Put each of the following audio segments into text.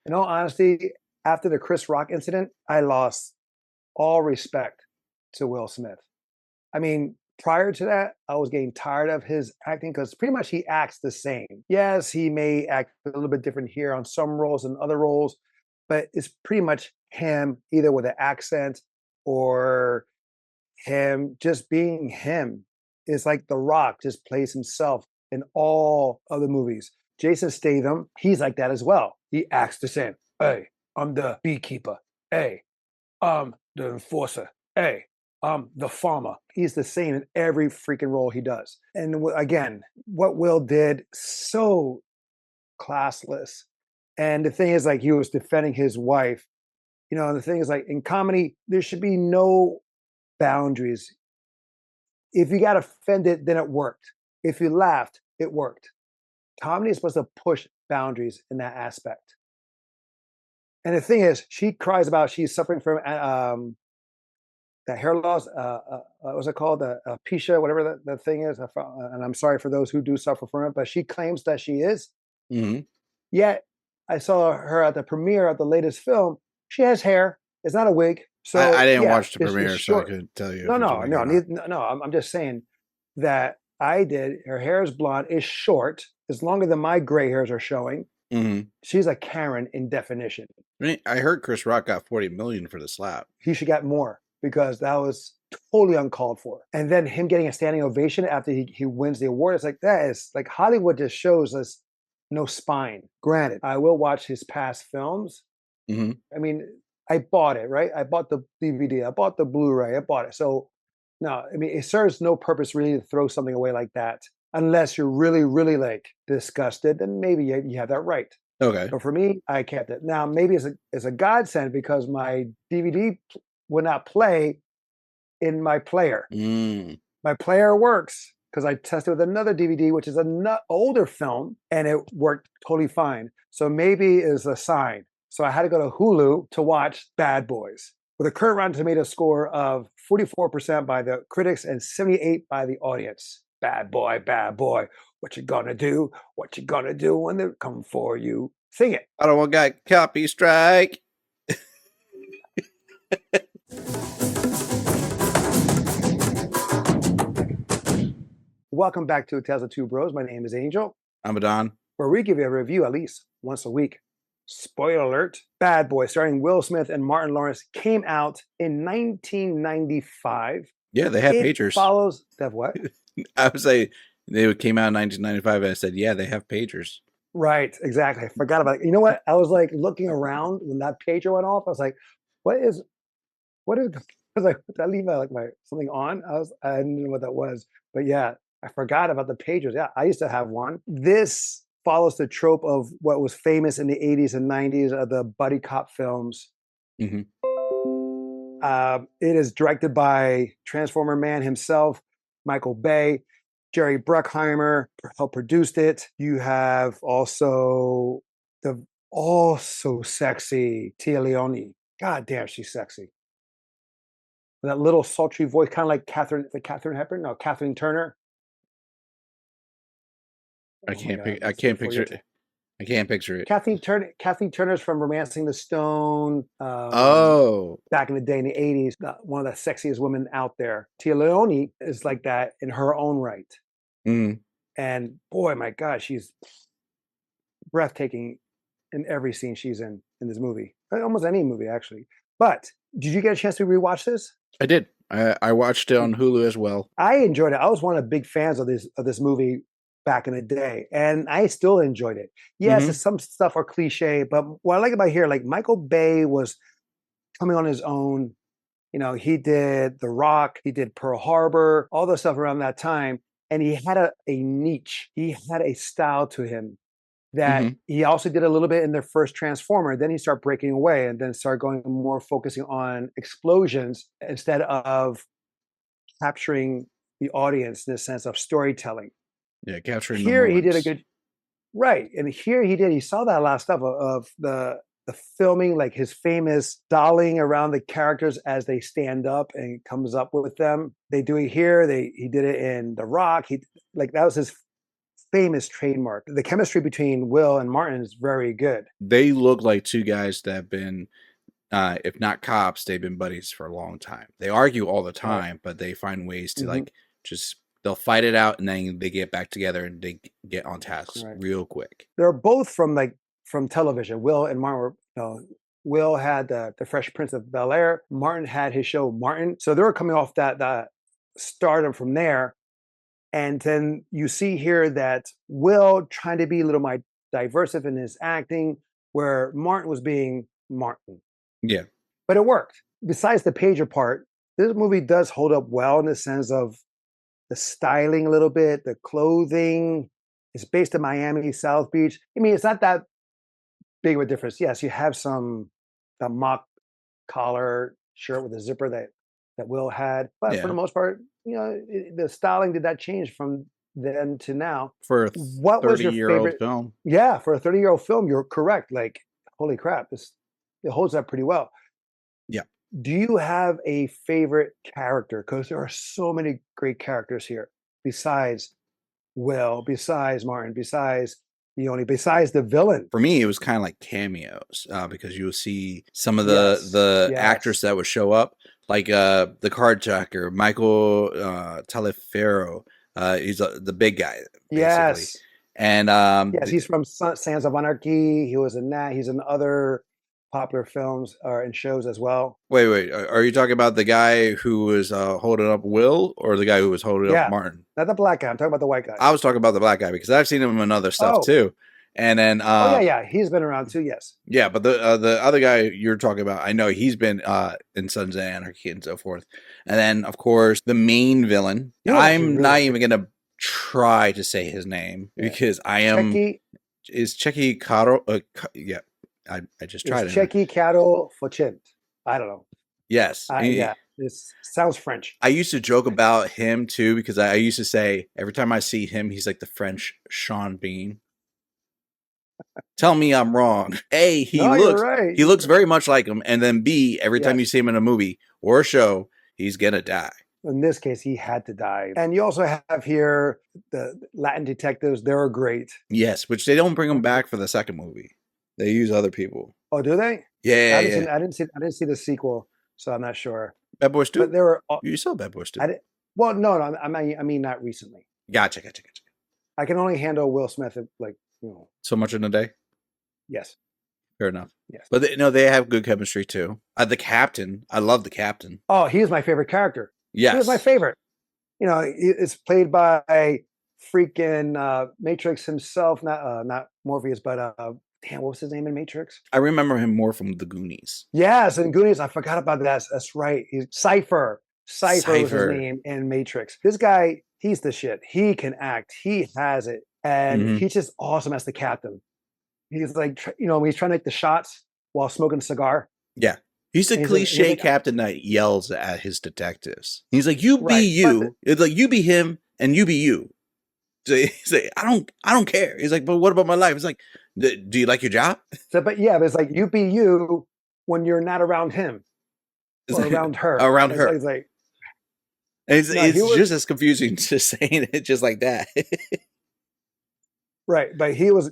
In all honesty, after the Chris Rock incident, I lost all respect to Will Smith. I mean, prior to that, I was getting tired of his acting because pretty much he acts the same. Yes, he may act a little bit different here on some roles and other roles, but it's pretty much him, either with an accent or him just being him. It's like The Rock just plays himself in all other movies. Jason Statham, he's like that as well. He acts the same. Hey, I'm the beekeeper. Hey, I'm the enforcer. Hey, I'm the farmer. He's the same in every freaking role he does. And again, what Will did, so classless. And the thing is, like, he was defending his wife. The thing is, like, in comedy, there should be no boundaries. If you got offended, then it worked. If you laughed, it worked. Comedy is supposed to push boundaries in that aspect. And the thing is, she cries about she's suffering from that hair loss. What's it called? Alopecia, whatever the thing is. And I'm sorry for those who do suffer from it, but she claims that she is. Hmm. Yet, I saw her at the premiere of the latest film. She has hair. It's not a wig. So I didn't yeah, watch the it's premiere, so I short. couldn't tell you No, if it's a no, wig no, or not. no. I'm just saying that I did. Her hair is blonde. Is short. It's longer than my gray hairs are showing. Hmm. She's a Karen in definition. I heard Chris Rock got 40 million for the slap. He should get more because that was totally uncalled for. And then him getting a standing ovation after he wins the award. It's like that is like Hollywood just shows us no spine. Granted, I will watch his past films. Hmm. I mean, I bought it, right? I bought the DVD, I bought the Blu-ray, I bought it. So no, I mean, it serves no purpose really to throw something away like that. Unless you're really, really like disgusted, then maybe you have that right. Okay. But for me, I kept it. Now, maybe it's a godsend because my DVD would not play in my player. Mm. My player works because I tested with another DVD, which is an older film, and it worked totally fine. So maybe it's a sign. So I had to go to Hulu to watch Bad Boys with a current Rotten Tomato score of 44% by the critics and 78 by the audience. Bad boy, what you gonna do? What you gonna do when they come for you? Sing it. I don't want got copy strike. Welcome back to Tales of Two Bros. My name is Angel, I'm a Don. where we give you a review at least once a week. Spoiler alert, Bad Boy, starring Will Smith and Martin Lawrence, came out in 1995. Yeah, they have It pagers. follows that what? I would say they came out in 1995, and I said, yeah, they have pagers. Right, exactly. I forgot about it. You know what? I was like looking around when that pager went off. I was like, what is I was like, did I leave my something on? I didn't know what that was. But yeah, I forgot about the pagers. Yeah, I used to have one. This follows the trope of what was famous in the 80s and 90s of the buddy cop films. Hmm. It is directed by Transformer Man himself, Michael Bay. Jerry Bruckheimer helped produced it. You have also the also sexy Tia Leone. God damn, she's sexy. With that little sultry voice, kind of like Catherine Hepburn? No, Kathleen Turner. Oh my God, I that's can't before your picture time. I can't picture it. Kathleen Turner's from *Romancing the Stone*. Oh. Back in the day in the '80s, one of the sexiest women out there. Tia Leone is like that in her own right. Mm. And boy, my God, she's breathtaking in every scene she's in this movie. Almost any movie, actually. But did you get a chance to rewatch this? I did. I watched it on Hulu as well. I enjoyed it. I was one of the big fans of this movie back in the day, and I still enjoyed it. Yes, Hmm. some stuff are cliche, but what I like about here, like Michael Bay was coming on his own. He did The Rock, he did Pearl Harbor, all the stuff around that time, and he had a niche. He had a style to him that Hmm. he also did a little bit in the first Transformer. Then he started breaking away and then started going more focusing on explosions instead of capturing the audience in the sense of storytelling. Yeah, capturing the Here he did a moments. good right, and here he saw that last stuff of the filming, like his famous dollying around the characters as they stand up and comes up with them. They do it here. He did it in The Rock. He like that was his famous trademark. The chemistry between Will and Martin is very good. They look like two guys that have been, if not cops, they've been buddies for a long time. They argue all the Right. time, but they find ways to Hmm. they'll fight it out, and then they get back together and they get on tasks Right. real quick. They're both from television. Will and Martin were, Will had the Fresh Prince of Bel Air. Martin had his show Martin. So they were coming off that stardom from there. And then you see here that Will trying to be a little more diverse in his acting, where Martin was being Martin. Yeah. But it worked. Besides the pager part, this movie does hold up well in the sense of the styling a little bit, the clothing. It's based in Miami, South Beach. I mean, it's not that big of a difference. Yes, you have the mock collar shirt with a zipper that Will had, but for Yeah. the most part, the styling did not change from then to now. For a What was your 30-year-old favorite? film. Yeah, for a 30-year-old film, you're correct. Like, holy crap, it holds up pretty well. Yeah. Do you have a favorite character? Because there are so many great characters here, besides Will, besides Martin, besides besides the villain. For me, it was kind of like cameos, because you will see some of Yes, the yes, actors that would show up, like the carjacker, Michael Taliaferro. He's the big guy, basically. yes, And yes. He's from Sons of Anarchy. He was in that. He's in other popular films or in shows as well. wait, are you talking about the guy who was holding up Will, or the guy who was holding up Yeah, Martin? not the black guy. I'm talking about the white guy. I was talking about the black guy because I've seen him in other stuff Oh, too. And then oh yeah, yeah. He's been around too. Yes. yeah, but the other guy you're talking about, I know he's been in Sons of Anarchy and so forth. And then of course the main villain. You know, actually I'm really not good. even gonna try to say his name Yeah. because I am Checky is Checky Caro. Yeah, I just is tried it. Checky Cattle Fauchent. I don't know. Yes. Yeah, this sounds French. I used to joke about him too because I used to say every time I see him, he's like the French Sean Bean. Tell me I'm wrong. A, No, you're right. he looks very much like him, and then B, every time you Yes. see him in a movie or a show, he's gonna die. In this case, he had to die. And you also have here the Latin detectives. They're great. Yes, which they don't bring him back for the second movie. They use other people. Oh, do they? Yeah, I yeah. didn't see the sequel, so I'm not sure. Bad Boys 2? But there were. You saw Bad Boys 2. Well, no, I mean not recently. Gotcha. I can only handle Will Smith So much in a day? Yes. Fair enough. Yes. But they have good chemistry too. The captain, I love the captain. Oh, he is my favorite character. Yes. He was my favorite. It's played by freaking Matrix himself, not Morpheus, but damn, what was his name in Matrix? I remember him more from the Goonies. Yes, and Goonies. I forgot about that. That's right. He's Cypher. Cypher was his name in Matrix. This guy, he's the shit. He can act. He has it, and he's just awesome as the captain. He's like, when he's trying to make the shots while smoking a cigar. Yeah. He's the cliche captain that yells at his detectives. He's like, "You be you." It's like, "You be him, and you be you." So he's like, "I don't care." He's like, "But what about my life?" It's like, "Do you like your job?" So, but yeah, it's like, you be you when you're not around him or around her. Around her. It's like, it's just as confusing to saying it just like that. Right, but he was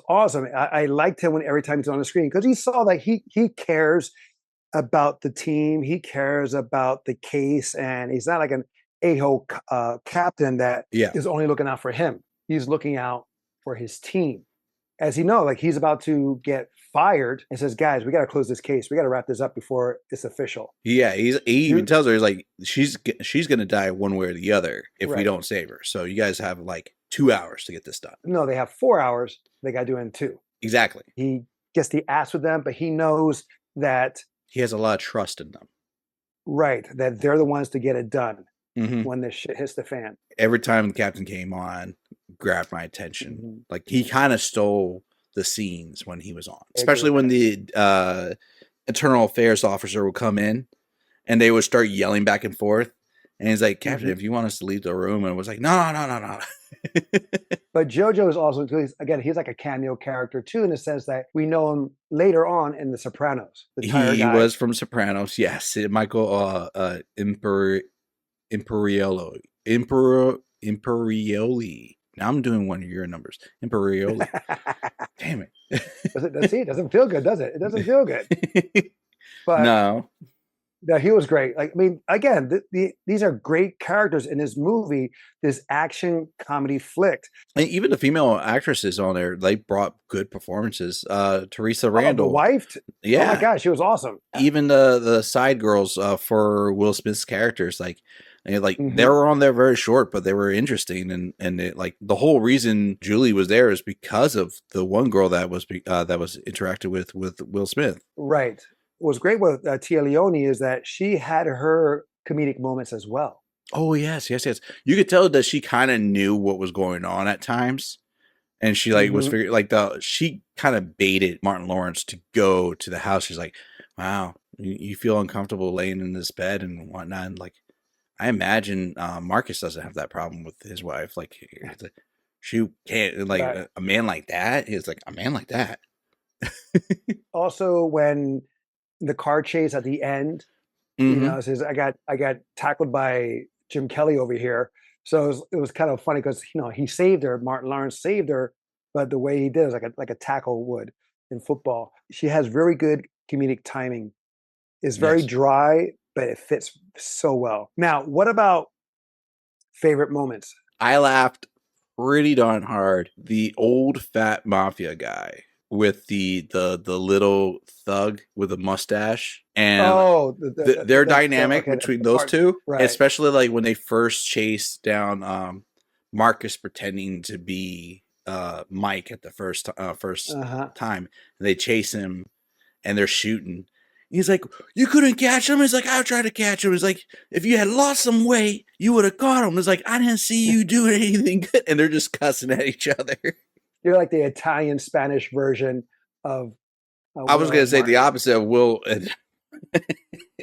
awesome. I liked him every time he's on the screen because he saw that he cares about the team. He cares about the case, and he's not like an a-hole captain that is only looking out for him. He's looking out for his team. As he knows, like, he's about to get fired and says, "Guys, we got to close this case. We got to wrap this up before it's official." Yeah, he even tells her, he's like, she's going to die one way or the other if we don't save her. So you guys have like 2 hours to get this done. No, they have 4 hours. They got to do it in 2. Exactly. He gets the ass with them, but he knows that he has a lot of trust in them. Right, that they're the ones to get it done when this shit hits the fan. Every time the captain came on, grabbed my attention. Like, he kind of stole the scenes when he was on, especially when the internal affairs officer would come in and they would start yelling back and forth. And he's like, "Captain, if you want us to leave the room," and it was like, no. But JoJo is also, again, he's like a cameo character too, in the sense that we know him later on in The Sopranos. He was from Sopranos, yes. Michael Imperiello. Imperioli. Now I'm doing one of your numbers. Imperioli. Damn it doesn't feel good, does it? It doesn't feel good. it. But No. no, he was great. Like, I mean, again, these are great characters in this movie, this action comedy flick. And even the female actresses on there, they brought good performances. Teresa Oh, the Randall. wife. Yeah. Oh my gosh, she was awesome. Even the side girls for Will Smith's characters, like they were on there very short, but they were interesting, and it, like the whole reason Julie was there is because of the one girl that was interacted with Will Smith. Right. What was great with Tia Leone is that she had her comedic moments as well. Oh yes. You could tell that she kind of knew what was going on at times, and she was figuring she kind of baited Martin Lawrence to go to the house. She's like, "Wow, you feel uncomfortable laying in this bed and whatnot." And like, I imagine Marcus doesn't have that problem with his wife. Like, she can't right. A man like that is like a man like that. Also, when the car chase at the end, you know, says I got tackled by Jim Kelly over here. So it was kind of funny because he saved her. Martin Lawrence saved her, but the way he did was like a tackle would in football. She has very good comedic timing. It's very dry, but it fits so well. Now, what about favorite moments? I laughed pretty darn hard. The old fat mafia guy with the little thug with a mustache, and their dynamic between those two, right. Especially like when they first chase down Marcus pretending to be Mike at the first time, and they chase him and they're shooting. He's like, "You couldn't catch him." He's like, "I tried to catch him." He's like, "If you had lost some weight, you would have caught him." It's like, "I didn't see you doing anything good," and they're just cussing at each other. You're like the Italian Spanish version of. I was going to say the opposite of Will and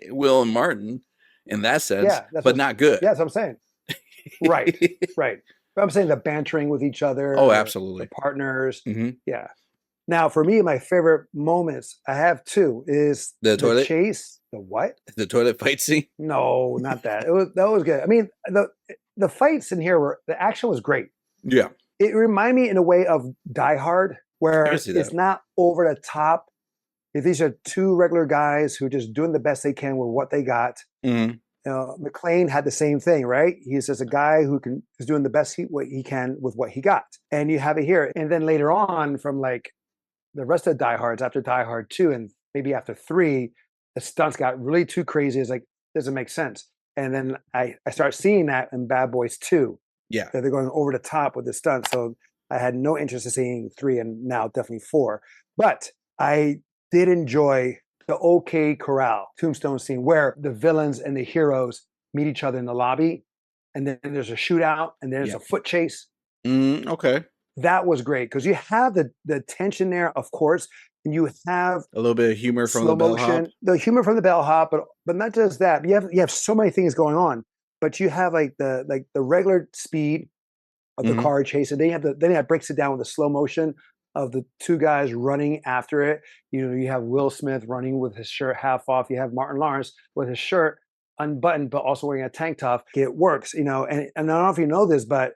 Will and Martin in that sense, but not good. Yeah, that's what I'm saying. Right. But I'm saying the bantering with each other. Oh, absolutely. The partners. Yeah. Now, for me, my favorite moments, I have two, is the toilet chase. The what? The toilet fight scene? No, not that. That was good. I mean, the fights in here the action was great. Yeah. It reminded me in a way of Die Hard, where it's not over the top. These are two regular guys who are just doing the best they can with what they got. McClane had the same thing, right? He's just a guy who is doing the best what he can with what he got. And you have it here. And then later on, from like the rest of the Die Hards, after Die Hard 2 and maybe after 3, the stunts got really too crazy. It's like, doesn't make sense. And then I start seeing that in Bad Boys 2. Yeah. That they're going over the top with the stunts. So I had no interest in seeing 3 and now definitely 4. But I did enjoy the OK Corral tombstone scene where the villains and the heroes meet each other in the lobby. And then there's a shootout and there's a foot chase. Okay. That was great because you have the tension there, of course, and you have a little bit of humor from the bellhop. The humor from the bellhop, but not just that. You have so many things going on, but you have like the regular speed of the car chase, and then it breaks it down with the slow motion of the two guys running after it. You have Will Smith running with his shirt half off. You have Martin Lawrence with his shirt unbuttoned, but also wearing a tank top. It works, and I don't know if you know this, but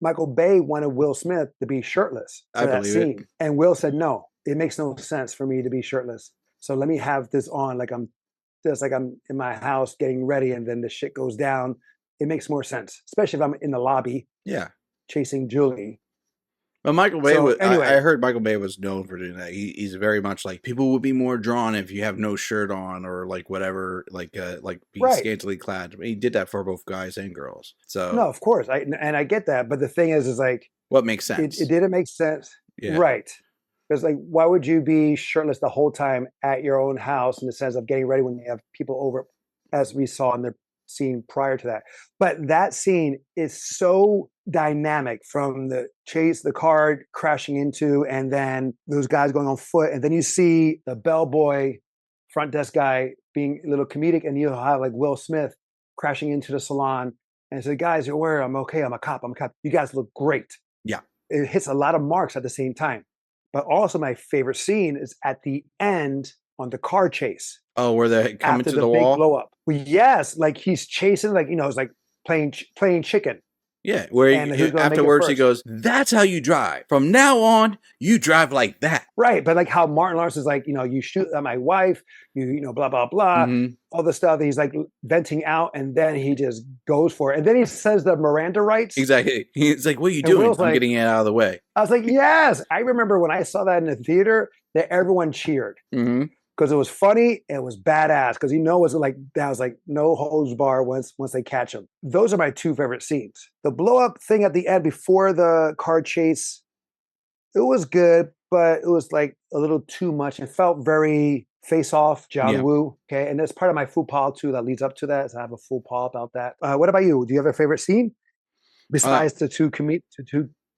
Michael Bey wanted Will Smith to be shirtless for that scene. And Will said, "No, it makes no sense for me to be shirtless. So let me have this on like I'm in my house getting ready, and then the shit goes down. It makes more sense, especially if I'm in the lobby chasing Julie." But Michael Bay, anyway, I heard Michael Bay was known for doing that. He's very much like, people would be more drawn if you have no shirt on or like whatever, like be scantily clad. I mean, he did that for both guys and girls. So no, of course, I get that. But the thing is like, what makes sense? It didn't make sense, right? Because like, why would you be shirtless the whole time at your own house in the sense of getting ready when you have people over, as we saw in the scene prior to that? But that scene is so dynamic, from the chase, the car crashing into, and then those guys going on foot, and then you see the bellboy front desk guy being a little comedic, and you have like Will Smith crashing into the salon and say, "Guys, you're where? I'm okay. I'm a cop. You guys look great." Yeah, it hits a lot of marks at the same time. But also, my favorite scene is at the end on the car chase. Oh, where they come into the big wall? Blow up. Well, yes, like he's chasing, like it's like playing chicken. Yeah, where and who's going to make it afterwards he first. goes, "That's how you drive. From now on, you drive like that." Right, but like how Martin Lawrence is like, you shoot at my wife, blah blah blah, all the stuff that he's like venting out, and then he just goes for it, and then he says the Miranda rights. Exactly. He's like, "What are you And doing? Will's I'm like, getting it out of the way." I was like, yes. I remember when I saw that in the theater, that everyone cheered because it was funny. It was badass because it's like that was like no holds bar once they catch him. Those are my two favorite scenes. The blow up thing at the end before the car chase, it was good, but it was like a little too much. It felt very Face Off, John Woo. Okay, and that's part of my faux pas too that leads up to that. So I have a faux pas about that. What about you? Do you have a favorite scene besides the two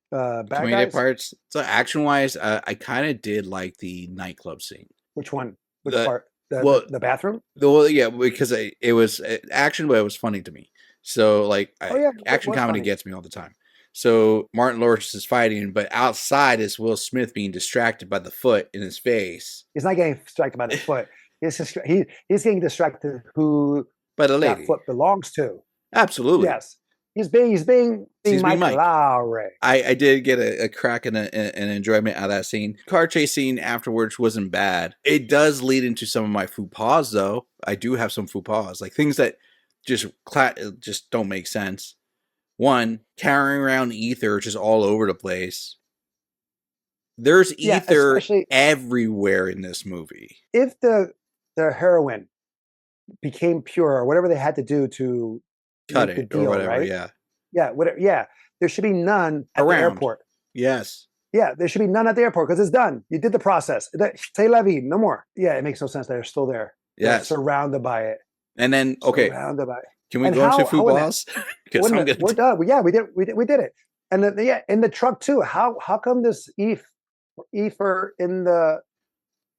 bad comedic guys? parts? So action wise, I kind of did like the nightclub scene. Which one? Which part? The bathroom? Yeah, because it was action, but it was funny to me. So like, action comedy gets me all the time. So Martin Lawrence is fighting, but outside is Will Smith being distracted by the foot in his face. He's not getting distracted by the foot. He's getting distracted who by the lady that foot belongs to. Absolutely. Yes. He's being Mike Lowry. I did get a crack and an enjoyment out of that scene. Car chase scene afterwards wasn't bad. It does lead into some of my faux pas, though. I do have some faux pas, like things that just don't make sense. One, carrying around ether just all over the place. There's ether everywhere in this movie. If the heroin became pure or whatever they had to do to cut it deal, or whatever, right? Yeah, whatever. Yeah, there should be none at the airport. Yes. Yeah, there should be none at the airport because it's done. You did the process. C'est la vie, no more. Yeah, it makes no sense that they're still there. Yes. They're surrounded by it. And then, okay. Surrounded by it. Can we go into faux pas? We're done. Yeah, we did it. And then, in the truck too. How come this ether in the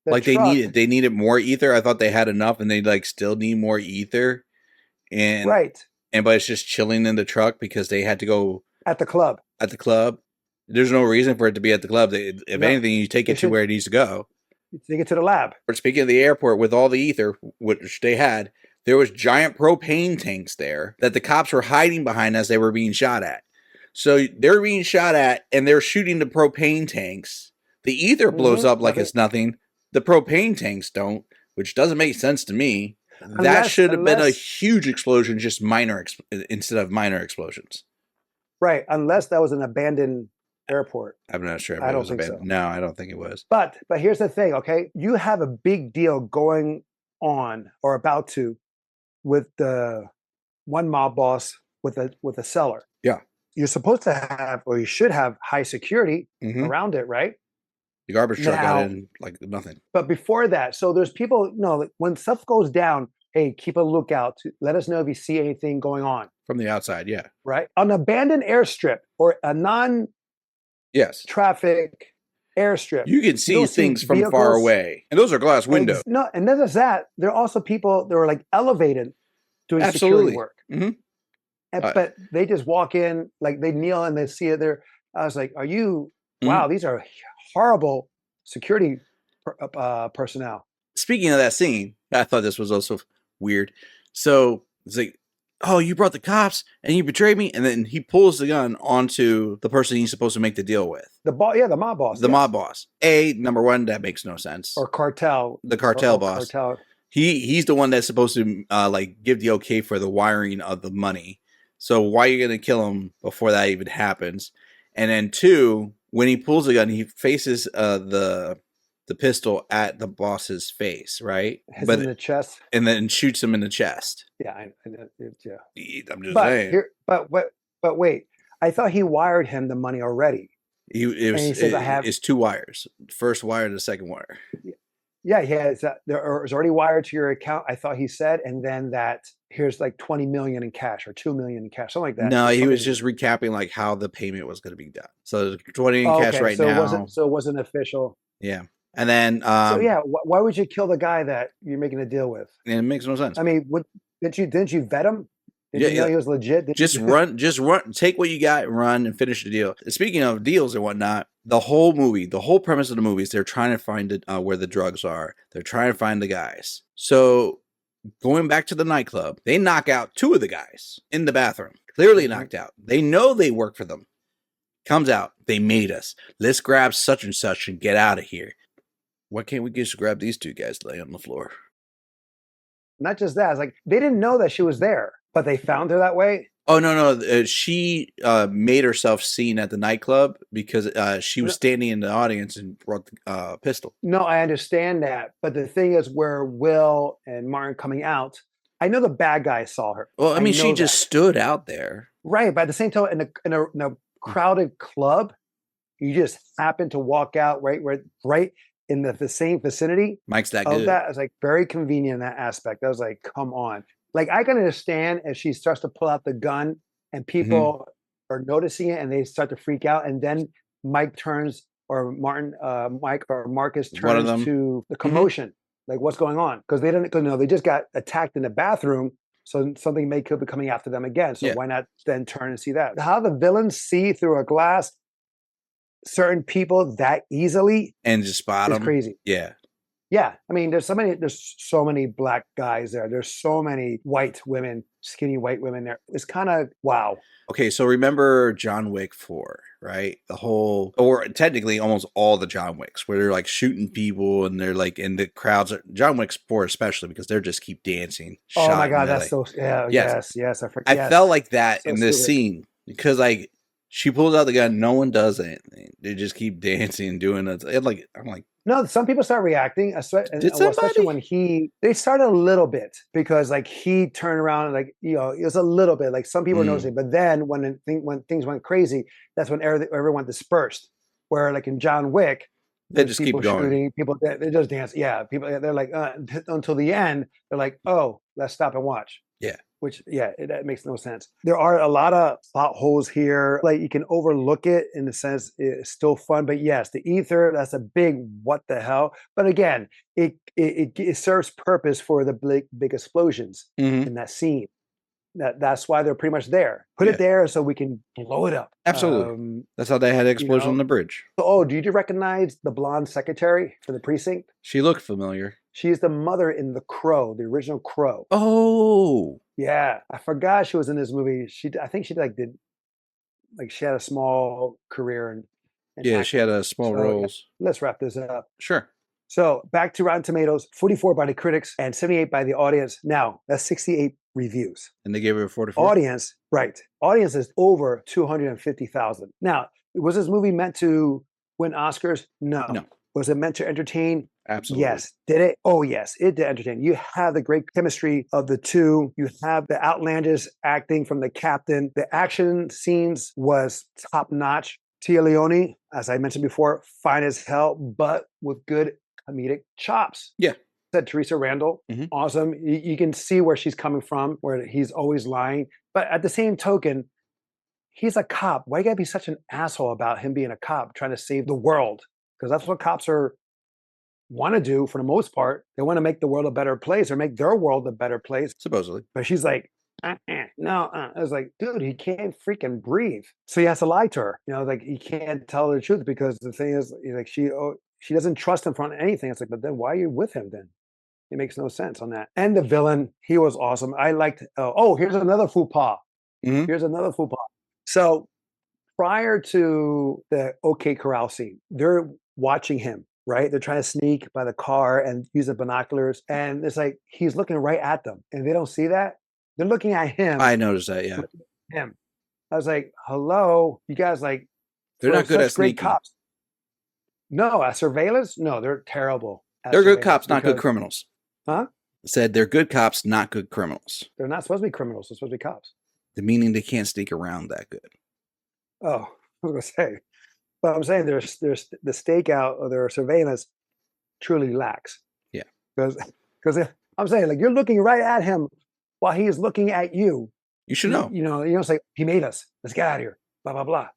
like truck? they needed more ether? I thought they had enough, and they like still need more ether. And right. But it's just chilling in the truck because they had to go at the club. At the club, there's no reason for it to be at the club. If anything, you take it to where it needs to go. You take it to the lab. But speaking of the airport, with all the ether, which they had, there was giant propane tanks there that the cops were hiding behind as they were being shot at. So they're being shot at, and they're shooting the propane tanks. The ether blows up like it's nothing. The propane tanks don't, which doesn't make sense to me. That should have been a huge explosion, just instead of minor explosions. Right, unless that was an abandoned airport. I'm not sure. I don't think so. No, I don't think it was. But here's the thing, okay? You have a big deal going on or about to with the one mob boss with a seller. Yeah. You're supposed to have, or you should have, high security around it, right? The garbage truck got in like nothing. But before that, so there's people, like when stuff goes down, hey, keep a lookout. Let us know if you see anything going on. From the outside, yeah. Right? An abandoned airstrip or a non-traffic airstrip. You can see things from far away. And those are glass windows. And not just that, there are also people that were like elevated doing security work. But they just walk in, like they kneel and they see it there. I was like, wow, these are horrible security personnel. Speaking of that scene, I thought this was also weird. So it's like, oh, you brought the cops and you betrayed me. And then he pulls the gun onto the person he's supposed to make the deal with. The mob boss. The mob boss. Number one, that makes no sense. Or cartel. The cartel boss. Cartel. He's the one that's supposed to like give the okay for the wiring of the money. So why are you going to kill him before that even happens? And then two, when he pulls the gun, he faces the pistol at the boss's face, right? Hits him in the chest. And then shoots him in the chest. Yeah, I'm just saying. But wait, I thought he wired him the money already. It's two wires. First wire, the second wire. Yeah, he has. There was already wired to your account. I thought he said, and then that here's like 20 million in cash or 2 million in cash, something like that. No, he was just recapping like how the payment was going to be done. So 20 in cash now. So it wasn't official. Yeah, and then why would you kill the guy that you're making a deal with? It makes no sense. I mean, didn't you vet him? Did you know he was legit? Just run, take what you got, run, and finish the deal. Speaking of deals and whatnot, the whole premise of the movie is they're trying to find where the drugs are. They're trying to find the guys. So going back to the nightclub, they knock out two of the guys in the bathroom. clearly knocked out. They know they work for them. Comes out, they made us. Let's grab such and such and get out of here. Why can't we just grab these two guys laying on the floor? Not just that, it's like they didn't know that she was there, but they found her that way. Oh no! She made herself seen at the nightclub because she was standing in the audience and brought the pistol. No, I understand that, but the thing is, where Will and Martin coming out, I know the bad guy saw her. Well, I mean, she just stood out there, right? But at the same time, in a crowded club, you just happen to walk out right in the same vicinity. Mike's that good. That is like very convenient in that aspect. I was like, come on. Like I can understand if she starts to pull out the gun and people are noticing it and they start to freak out, and then Mike turns or Martin, Mike or Marcus turns to the commotion. Like what's going on? Because they didn't know they just got attacked in the bathroom. So something could be coming after them again. So why not then turn and see that? How the villains see through a glass certain people that easily and just spot them. Crazy. Yeah. Yeah. I mean, there's so many black guys there. There's so many white women, skinny white women there. It's kind of wow. Okay, so remember John Wick 4, right? The whole, or technically almost all the John Wicks, where they're like shooting people and they're like in the crowds. John Wick 4 especially because they're just keep dancing. Oh my God, that's so, yes. I forgot. I felt like that in this scene because like she pulls out the gun, no one does anything. They just keep dancing and doing it. I'm like, no, some people start reacting, especially when they started a little bit because like he turned around and like, it was a little bit like some people were noticing, but then when things went crazy, that's when everyone dispersed. Where like in John Wick, they just keep going. Shooting, people, they just dance. Yeah, people, they're like until the end, they're like, oh, let's stop and watch. Yeah. Which, that makes no sense. There are a lot of plot holes here. Like you can overlook it in the sense it's still fun. But yes, the ether, that's a big what the hell. But again, it serves purpose for the big explosions in that scene. That's why they're pretty much there. Put it there so we can blow it up. Absolutely. That's how they had the explosion on the bridge. Oh, did you recognize the blonde secretary for the precinct? She looked familiar. She's the mother in The Crow, the original Crow. Oh. Yeah, I forgot she was in this movie. I think she she had a small career in she had a small roles. Let's wrap this up. Sure. So back to Rotten Tomatoes, 44 by the critics and 78 by the audience. Now that's 68 reviews. And they gave it a 44. Audience is over 250,000. Now, was this movie meant to win Oscars? No. Was it meant to entertain? Absolutely. Yes. Did it? Oh, yes. It did entertain. You have the great chemistry of the two. You have the outlandish acting from the captain. The action scenes was top notch. Tia Leone, as I mentioned before, fine as hell, but with good comedic chops. Yeah. Said Teresa Randall, awesome. You can see where she's coming from, where he's always lying. But at the same token, he's a cop. Why you gotta be such an asshole about him being a cop trying to save the world? Because that's what cops want to do for the most part. They want to make the world a better place or make their world a better place. Supposedly. But she's like, no. I was like, dude, he can't freaking breathe. So he has to lie to her. Like he can't tell her the truth because the thing is, like she doesn't trust him for anything. It's like, but then why are you with him then? It makes no sense on that. And the villain, he was awesome. I liked, here's another faux pas. Here's another faux pas. So prior to the OK Corral scene, they're watching him, right? They're trying to sneak by the car and use the binoculars. And it's like, he's looking right at them. And they don't see that. They're looking at him. I noticed that, yeah. Him. I was like, hello, you guys like, they're not good at great sneaking. Cops. No, at surveillance? No, they're terrible. They're good cops, not good criminals. Huh? Said they're good cops, not good criminals. They're not supposed to be criminals. They're supposed to be cops. The meaning they can't sneak around that good. Oh, I was going to say. But I'm saying there's the stakeout or their surveillance truly lacks. Yeah. Because I'm saying, like, you're looking right at him while he is looking at you. You should know. You don't say, he made us. Let's get out of here. Blah, blah, blah.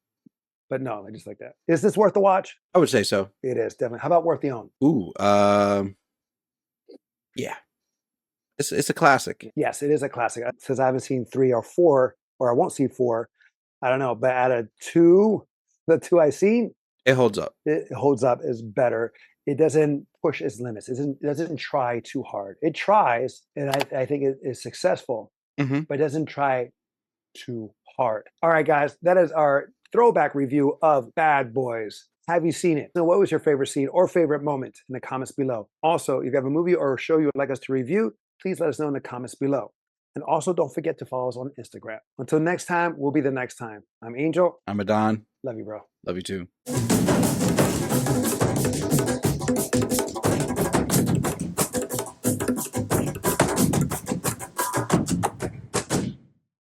But no, just like that. Is this worth the watch? I would say so. It is, definitely. How about worth the own? Ooh, yeah. It's a classic. Yes, it is a classic. Since I haven't seen 3 or 4, or I won't see 4, I don't know. But out of 2, the 2 I've seen, it holds up. It holds up, is better. It doesn't push its limits. It doesn't try too hard. It tries, and I think it is successful, but it doesn't try too hard. All right, guys, that is our throwback review of Bad Boys. Have you seen it? So what was your favorite scene or favorite moment in the comments below? Also, if you have a movie or a show you would like us to review, please let us know in the comments below. And also, don't forget to follow us on Instagram. Until next time, we'll be the next time. I'm Angel. I'm Adon. Love you, bro. Love you too.